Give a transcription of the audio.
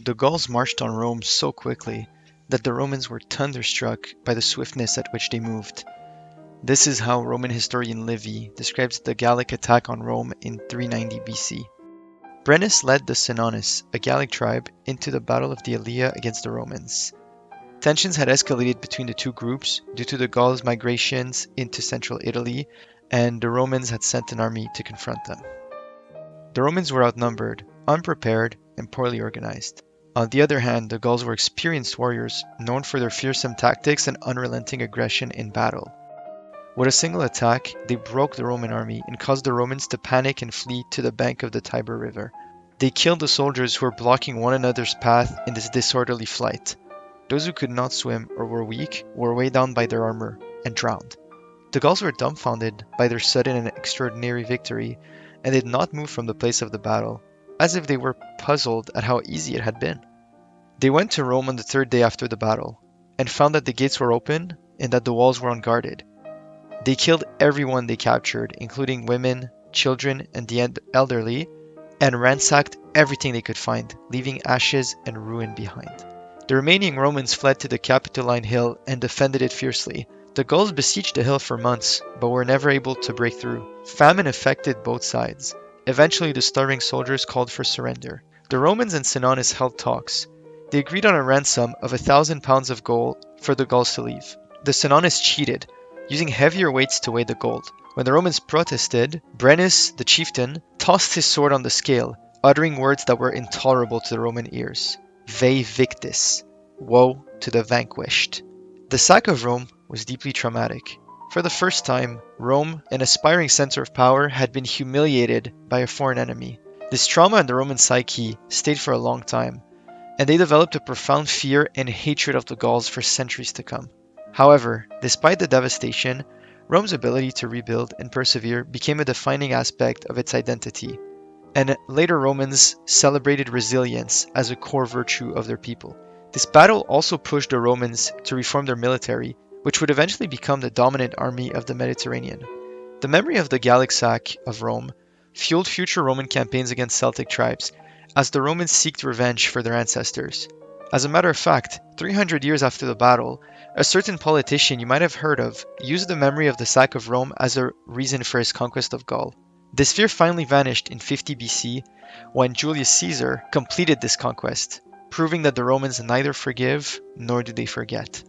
The Gauls marched on Rome so quickly that the Romans were thunderstruck by the swiftness at which they moved. This is how Roman historian Livy describes the Gallic attack on Rome in 390 BC. Brennus led the Senones, a Gallic tribe, into the Battle of the Allia against the Romans. Tensions had escalated between the two groups due to the Gauls' migrations into central Italy, and the Romans had sent an army to confront them. The Romans were outnumbered, unprepared, and poorly organized. On the other hand, the Gauls were experienced warriors, known for their fearsome tactics and unrelenting aggression in battle. With a single attack, they broke the Roman army and caused the Romans to panic and flee to the bank of the Tiber River. They killed the soldiers who were blocking one another's path in this disorderly flight. Those who could not swim or were weak were weighed down by their armor and drowned. The Gauls were dumbfounded by their sudden and extraordinary victory and did not move from the place of the battle, as if they were puzzled at how easy it had been. They went to Rome on the third day after the battle and found that the gates were open and that the walls were unguarded. They killed everyone they captured, including women, children, and the elderly, and ransacked everything they could find, leaving ashes and ruin behind. The remaining Romans fled to the Capitoline Hill and defended it fiercely. The Gauls besieged the hill for months, but were never able to break through. Famine affected both sides. Eventually, the starving soldiers called for surrender. The Romans and Senones held talks. They agreed on a ransom of 1,000 pounds of gold for the Gauls to leave. The Senones cheated, using heavier weights to weigh the gold. When the Romans protested, Brennus, the chieftain, tossed his sword on the scale, uttering words that were intolerable to the Roman ears. Vae victis, woe to the vanquished. The sack of Rome was deeply traumatic. For the first time, Rome, an aspiring center of power, had been humiliated by a foreign enemy. This trauma in the Roman psyche stayed for a long time, and they developed a profound fear and hatred of the Gauls for centuries to come. However, despite the devastation, Rome's ability to rebuild and persevere became a defining aspect of its identity, and later Romans celebrated resilience as a core virtue of their people. This battle also pushed the Romans to reform their military, which would eventually become the dominant army of the Mediterranean. The memory of the Gallic sack of Rome fueled future Roman campaigns against Celtic tribes, as the Romans sought revenge for their ancestors. As a matter of fact, 300 years after the battle, a certain politician you might have heard of used the memory of the sack of Rome as a reason for his conquest of Gaul. This fear finally vanished in 50 BC when Julius Caesar completed this conquest, proving that the Romans neither forgive nor do they forget.